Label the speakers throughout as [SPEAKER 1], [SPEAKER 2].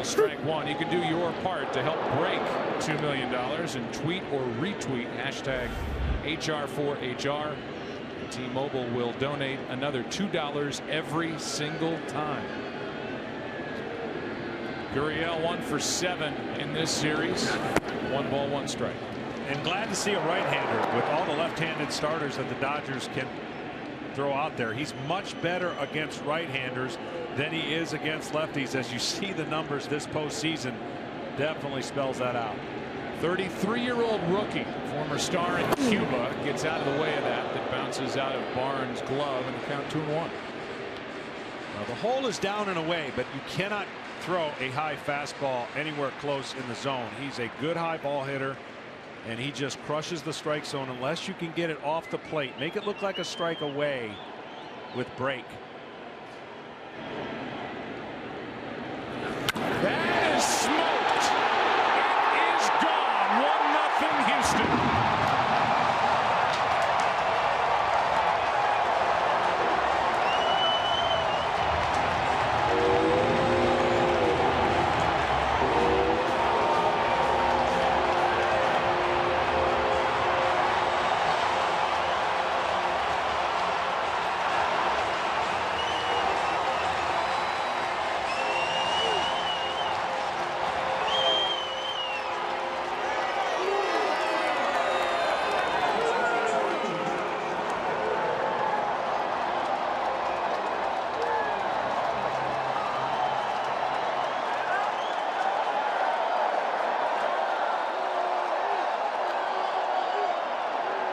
[SPEAKER 1] strike one. You can do your part to help break $2 million and tweet or retweet hashtag HR4HR. T-Mobile will donate another $2 every single time. Gurriel 1 for 7 in this series. 1 ball, 1 strike.
[SPEAKER 2] And glad to see a right-hander with all the left-handed starters that the Dodgers can throw out there. He's much better against right-handers than he is against lefties. As you see, the numbers this postseason definitely spells that out.
[SPEAKER 1] 33-year-old rookie, former star in Cuba, gets out of the way of that. That bounces out of Barnes' glove and count 2-1.
[SPEAKER 2] Now, the hole is down and away, but you cannot throw a high fastball anywhere close in the zone. He's a good high ball hitter, and he just crushes the strike zone unless you can get it off the plate. Make it look like a strike away with break.
[SPEAKER 1] That is smoked. It is gone. 1-0 Houston.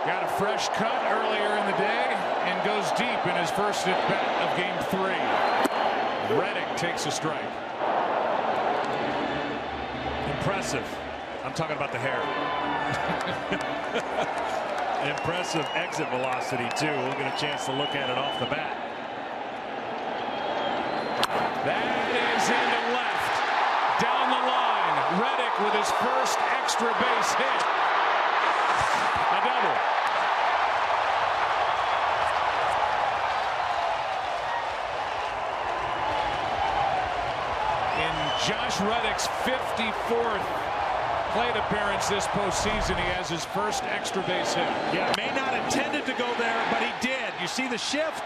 [SPEAKER 1] Got a fresh cut earlier in the day and goes deep in his first at bat of game 3. Reddick takes a strike.
[SPEAKER 2] Impressive. I'm talking about the hair. Impressive exit velocity too. We'll get a chance to look at it off the bat.
[SPEAKER 1] That is into left. Down the line. Reddick with his first extra base hit. A double. Josh Reddick's 54th plate appearance this postseason. He has his first extra base hit.
[SPEAKER 2] Yeah, may not intended to go there, but he did. You see the shift,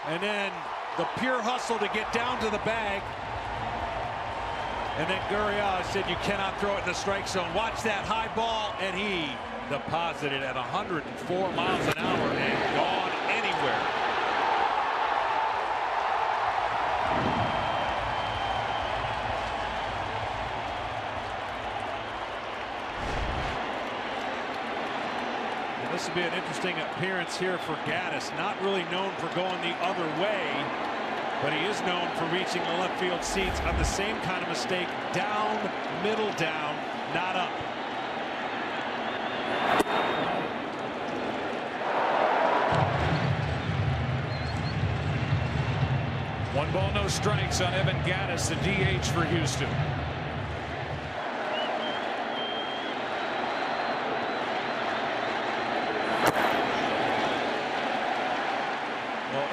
[SPEAKER 2] and then the pure hustle to get down to the bag. And then Gurriel said you cannot throw it in the strike zone. Watch that high ball, and he deposited at 104 miles an hour and gone anywhere. This will be an interesting appearance here for Gattis. Not really known for going the other way, but he is known for reaching the left field seats on the same kind of mistake. Down, middle down, not up.
[SPEAKER 1] One ball, no strikes on Evan Gattis, the DH for Houston.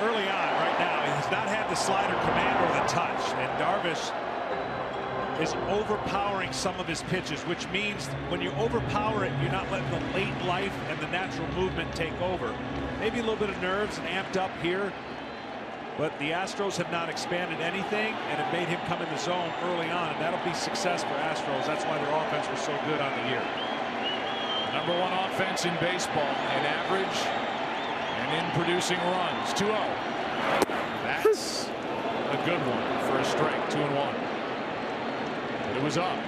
[SPEAKER 2] Early on, right now, he has not had the slider command or the touch, and Darvish is overpowering some of his pitches, which means when you overpower it, you're not letting the late life and the natural movement take over. Maybe a little bit of nerves and amped up here, but the Astros have not expanded anything, and it made him come in the zone early on, and that'll be success for Astros. That's why their offense was so good on the year.
[SPEAKER 1] Number 1 offense in baseball in average and in producing runs. 2-0. That's a good one for a strike. 2-1. But it was up.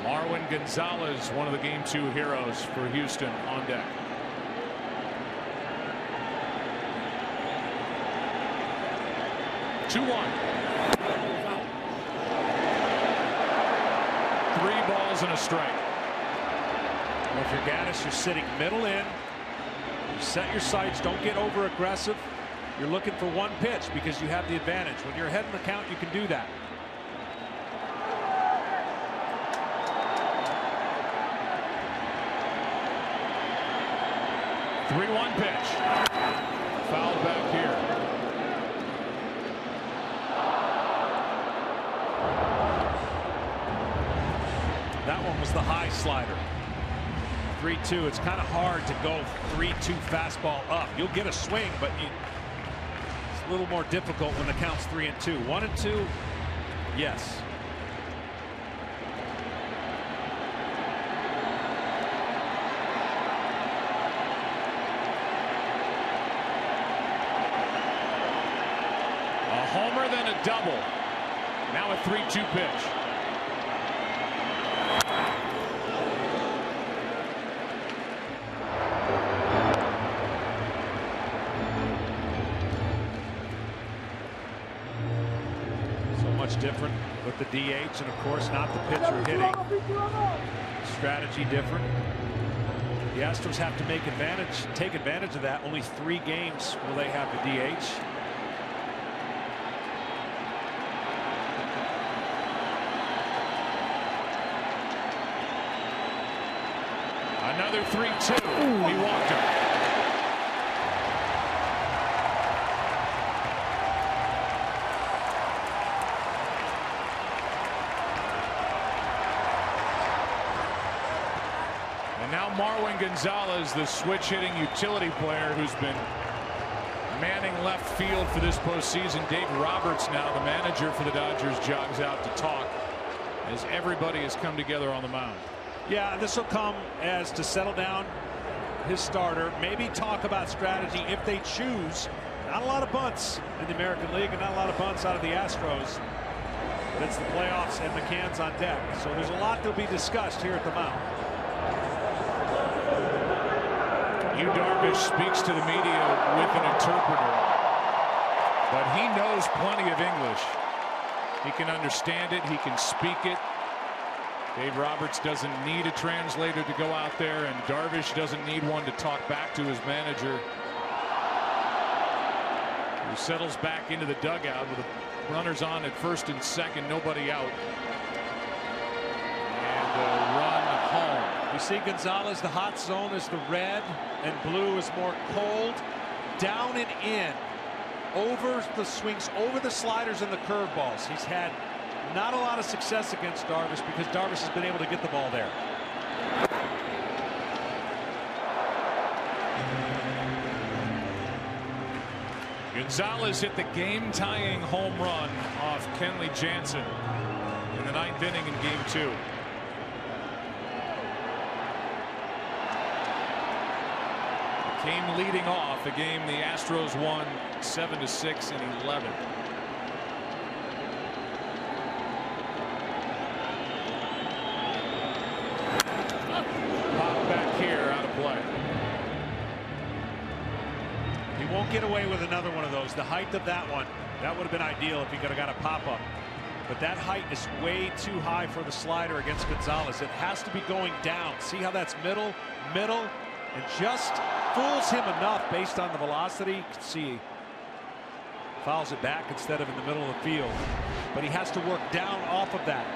[SPEAKER 1] Marwin Gonzalez, one of the game 2 heroes for Houston, on deck. Three balls and a strike.
[SPEAKER 2] Well, if you're Gattis, you're sitting middle in. You set your sights. Don't get over aggressive. You're looking for one pitch because you have the advantage. When you're ahead in the count, you can do that. Pitch.
[SPEAKER 1] Foul back here.
[SPEAKER 2] That one was the high slider. 3-2. It's kind of hard to go 3-2 fastball up. You'll get a swing, but it's a little more difficult when the count's 3-2. 1-2, yes.
[SPEAKER 1] A homer, then a double. Now a 3-2 pitch.
[SPEAKER 2] Different with the DH, and of course not the pitcher hitting. Strategy different. The Astros have to take advantage of that. Only 3 games will they have the DH.
[SPEAKER 1] Another 3-2. He walked him. Marwin Gonzalez, the switch-hitting utility player who's been manning left field for this postseason. Dave Roberts, now the manager for the Dodgers, jogs out to talk as everybody has come together on the mound.
[SPEAKER 2] Yeah, this will come as to settle down his starter, maybe talk about strategy if they choose. Not a lot of bunts in the American League and not a lot of bunts out of the Astros. But it's the playoffs and McCann's on deck. So there's a lot to be discussed here at the mound.
[SPEAKER 1] Yu Darvish speaks to the media with an interpreter, but he knows plenty of English. He can understand it. He can speak it. Dave Roberts doesn't need a translator to go out there, and Darvish doesn't need one to talk back to his manager, who settles back into the dugout with the runners on at first and second, nobody out, and a run home.
[SPEAKER 2] You see Gonzalez, the hot zone is the red and blue is more cold. Down and in, over the swings, over the sliders and the curveballs. He's had not a lot of success against Darvish because Darvish has been able to get the ball there.
[SPEAKER 1] Gonzalez hit the game-tying home run off Kenley Jansen in the 9th inning in Game 2. Came leading off a game the Astros won 7-6 in 11. Pop back here, out of play.
[SPEAKER 2] He won't get away with another one of those. The height of that one, that would have been ideal if he could have got a pop-up. But that height is way too high for the slider against Gonzalez. It has to be going down. See how that's middle, and just fools him enough based on the velocity. You can see he fouls it back instead of in the middle of the field. But he has to work down off of that.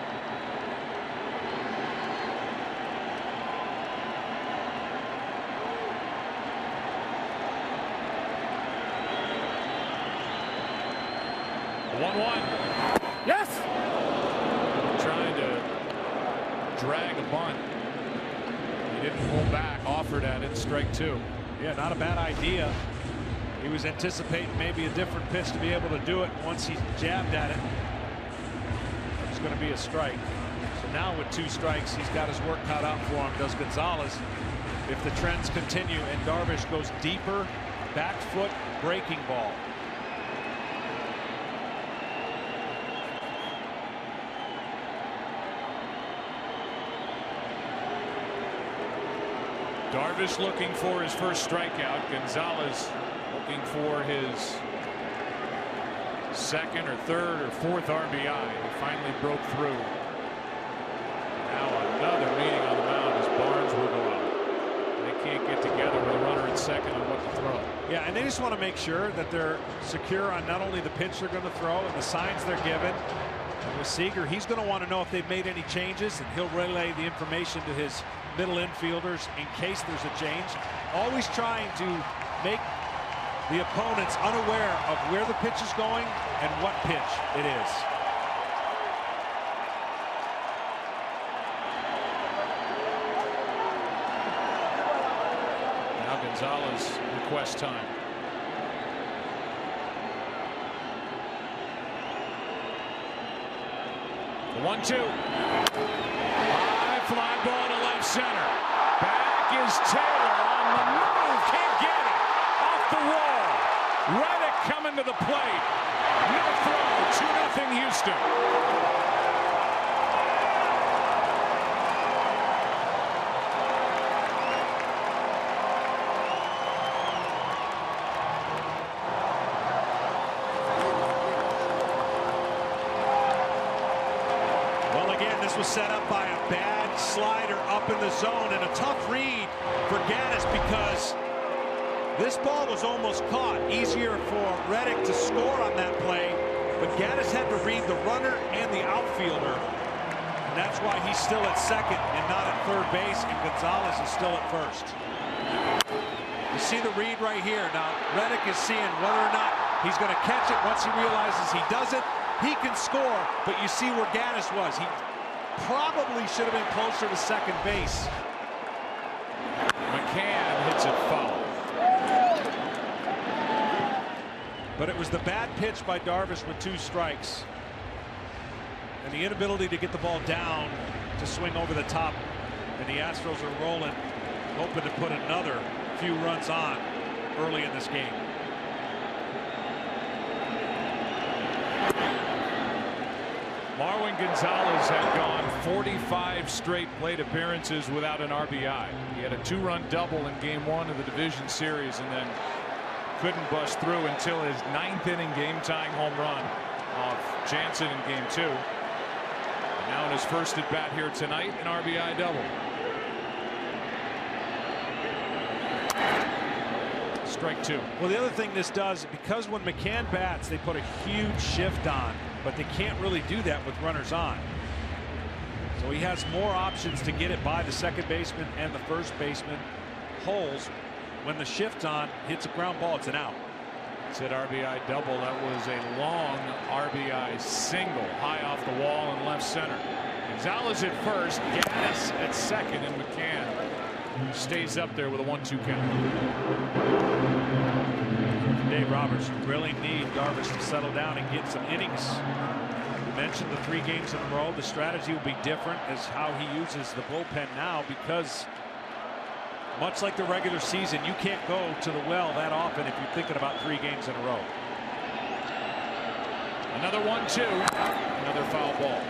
[SPEAKER 1] The 1-1.
[SPEAKER 3] Yes.
[SPEAKER 1] Trying to drag a bunt. He didn't pull back, offered at it, strike 2.
[SPEAKER 2] Yeah, not a bad idea. He was anticipating maybe a different pitch to be able to do it. Once he jabbed at it, it's going to be a strike. So now with 2 strikes, he's got his work cut out for him. Does Gonzalez? If the trends continue and Darvish goes deeper, back foot breaking ball.
[SPEAKER 1] Darvish looking for his first strikeout. Gonzalez looking for his second or third or fourth RBI. He finally broke through. Now another meeting on the mound as Barnes will go out. They can't get together with a runner at second on what to throw.
[SPEAKER 2] Yeah, and they just want to make sure that they're secure on not only the pitch they're going to throw and the signs they're given. And with Seager, he's going to want to know if they've made any changes, and he'll relay the information to his middle infielders in case there's a change. Always trying to make the opponent's unaware of where the pitch is going and what pitch it is.
[SPEAKER 1] Now Gonzalez requests time. The 1-2. High fly ball to left center. Back is Taylor on the move. Can't get it. Off the wall. Reddick coming to the plate. No throw. 2-0 Houston.
[SPEAKER 2] This was set up by a bad slider up in the zone, and a tough read for Gattis because this ball was almost caught. Easier for Reddick to score on that play, but Gattis had to read the runner and the outfielder, and that's why he's still at second and not at third base, and Gonzalez is still at first. You see the read right here. Now Reddick is seeing whether or not he's going to catch it. Once he realizes he doesn't, he can score, but you see where Gattis was. He probably should have been closer to second base.
[SPEAKER 1] McCann hits it foul.
[SPEAKER 2] But it was the bad pitch by Darvish with 2 strikes. And the inability to get the ball down to swing over the top. And the Astros are rolling, hoping to put another few runs on early in this game.
[SPEAKER 1] Marwin Gonzalez had gone 45 straight plate appearances without an RBI. He had a 2-run double in game 1 of the division series and then couldn't bust through until his 9th inning game-tying home run off Jansen in game 2. And now in his first at bat here tonight, an RBI double. Strike 2.
[SPEAKER 2] Well, the other thing this does, because when McCann bats, they put a huge shift on, but they can't really do that with runners on. So he has more options to get it by the second baseman and the first baseman holes. When the shift's on, hits a ground ball, it's an out.
[SPEAKER 1] Said RBI double. That was a long RBI single, high off the wall in left center. Gonzalez at first, Gattis at second, and McCann stays up there with a 1-2 count.
[SPEAKER 2] Dave Roberts really need Darvish to settle down and get some innings. We mentioned the 3 games in a row. The strategy will be different as how he uses the bullpen now, because much like the regular season, you can't go to the well that often if you're thinking about 3 games in a row.
[SPEAKER 1] Another 1-2. Another foul ball.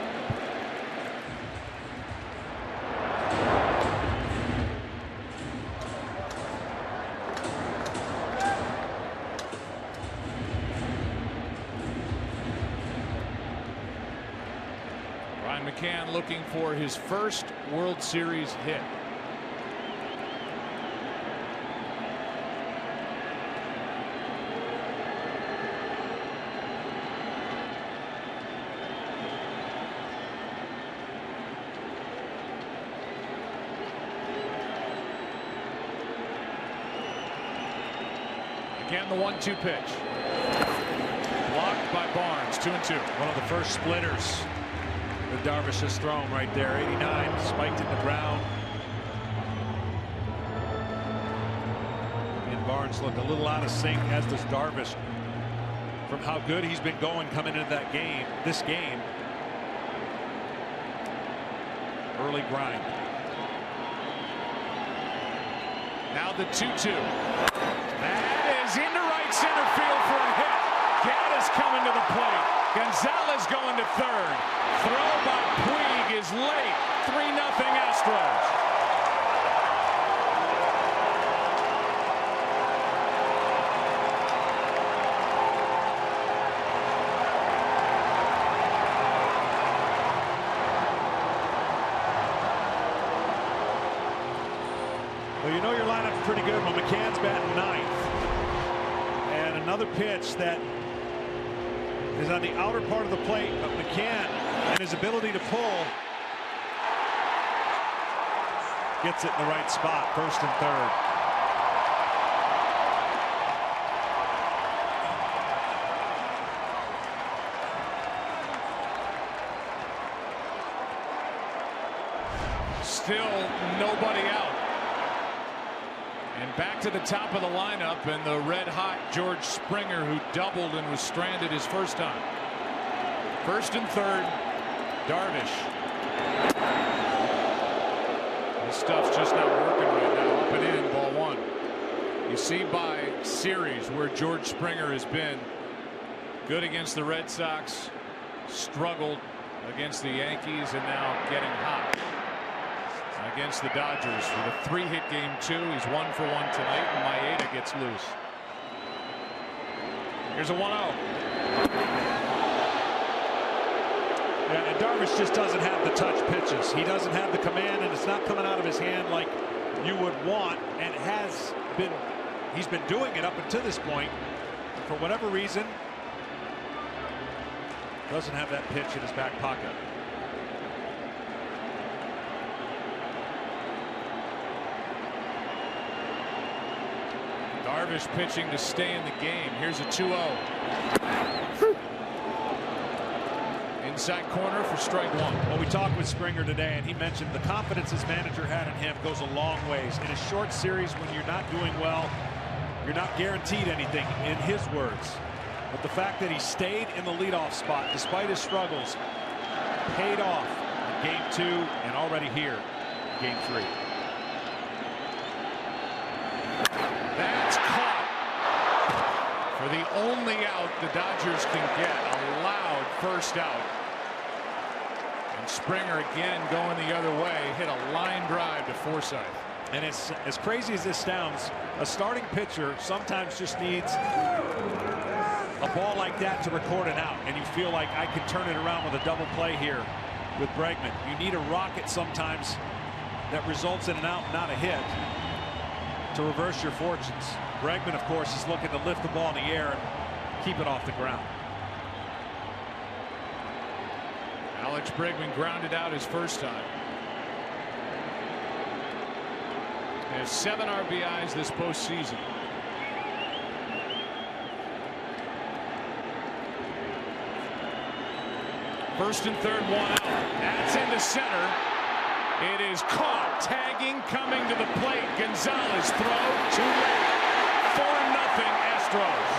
[SPEAKER 1] McCann looking for his first World Series hit. Again, the 1-2 pitch. Blocked by Barnes. 2-2.
[SPEAKER 2] One of the first splitters that Darvish has thrown right there. 89, spiked in the ground. And Barnes looked a little out of sync, as does Darvish, from how good he's been going coming into that game. This game. Early grind.
[SPEAKER 1] Now the 2-2. That is into right center field for a hit. Gattis coming to the plate. Gonzalez going to third. Throw by Puig is late. 3-0 Astros.
[SPEAKER 2] Well, you know your lineup's pretty good when McCann's batting 9th. And another pitch that is on the outer part of the plate, but McCann and his ability to pull gets it in the right spot, first and third.
[SPEAKER 1] still nobody out. And back to the top of the lineup, and the red-hot George Springer, who doubled and was stranded his first time. First and third, Darvish. This stuff's just not working right now. Up and in, ball one. You see by series where George Springer has been good against the Red Sox, struggled against the Yankees, and now getting hot against the Dodgers with a 3-hit game too. He's 1 for 1 tonight, and Maeda gets loose. Here's a 1-0.
[SPEAKER 2] Yeah, and Darvish just doesn't have the touch pitches. He doesn't have the command, and it's not coming out of his hand like you would want, and he's been doing it up until this point. For whatever reason, doesn't have that pitch in his back pocket.
[SPEAKER 1] Darvish pitching to stay in the game. Here's a 2-0. Inside corner for strike one.
[SPEAKER 2] Well, we talked with Springer today, and he mentioned the confidence his manager had in him goes a long ways. In a short series, when you're not doing well, you're not guaranteed anything, in his words. But the fact that he stayed in the leadoff spot despite his struggles paid off in game 2 and already here in game 3.
[SPEAKER 1] That's caught for the only out the Dodgers can get. A loud first out. And Springer again going the other way, hit a line drive to Forsythe.
[SPEAKER 2] And it's as crazy as this sounds, a starting pitcher sometimes just needs a ball like that to record an out, and you feel like I could turn it around with a double play here with Bregman. You need a rocket sometimes that results in an out, not a hit, to reverse your fortunes. Bregman, of course, is looking to lift the ball in the air and keep it off the ground.
[SPEAKER 1] Alex Bregman grounded out his first time. He has 7 RBIs this postseason. First and third, 1 out. That's into center. It is caught. Tagging coming to the plate. Gonzalez throw too late. 4-0 Astros.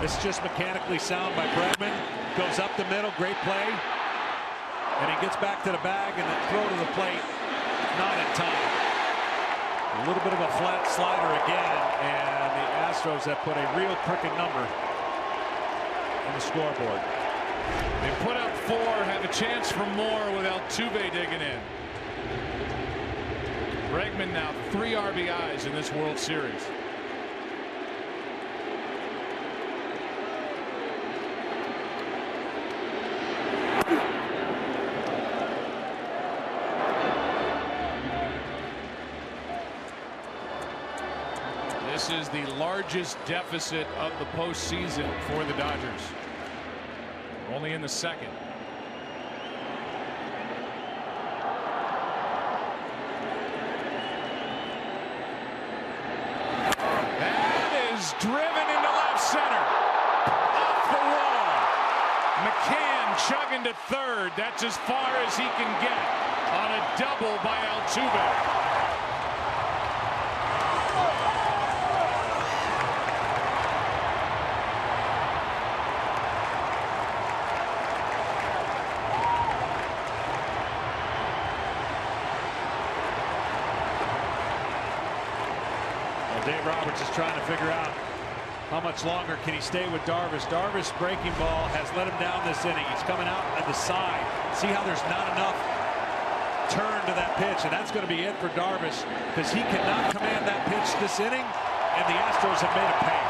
[SPEAKER 2] It's just mechanically sound by Bregman. Goes up the middle, great play. And he gets back to the bag, and the throw to the plate, not in time. A little bit of a flat slider again, and the Astros have put a real crooked number on the scoreboard.
[SPEAKER 1] They put up 4, have a chance for more with Altuve digging in. Bregman now 3 RBIs in this World Series. This is the largest deficit of the postseason for the Dodgers. Only in the second. That is driven into left center. Off the wall. McCann chugging to third. That's as far as he can get on a double by Altuve.
[SPEAKER 2] Dave Roberts is trying to figure out how much longer can he stay with Darvish. Darvish's breaking ball has let him down this inning. He's coming out at the side. See how there's not enough turn to that pitch, and that's going to be it for Darvish because he cannot command that pitch this inning, and the Astros have made him pay.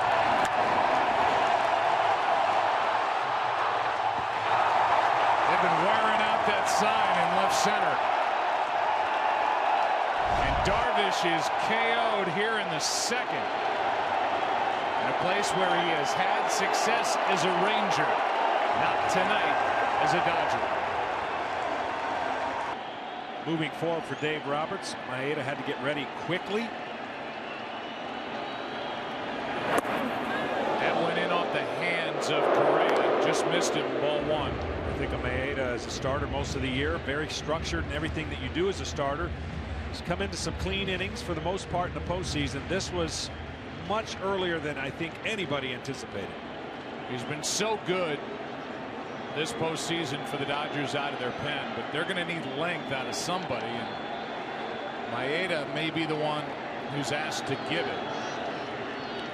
[SPEAKER 1] They've been wearing out that sign in left center. Darvish is KO'd here in the second. a place where he has had success as a Ranger, not tonight as a Dodger.
[SPEAKER 2] Moving forward for Dave Roberts, Maeda had to get ready quickly.
[SPEAKER 1] That went in off the hands of Correa. Just missed him. Ball 1.
[SPEAKER 2] I think of Maeda as a starter most of the year, very structured in everything that you do as a starter. He's come into some clean innings for the most part in the postseason. This was much earlier than I think anybody anticipated.
[SPEAKER 1] He's been so good this postseason for the Dodgers out of their pen, but they're going to need length out of somebody, and Maeda may be the one who's asked to give it.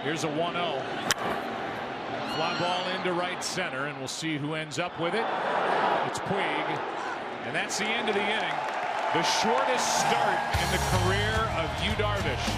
[SPEAKER 1] Here's a 1-0. Fly ball into right center, and we'll see who ends up with it. It's Puig, and that's the end of the inning. The shortest start in the career of Yu Darvish.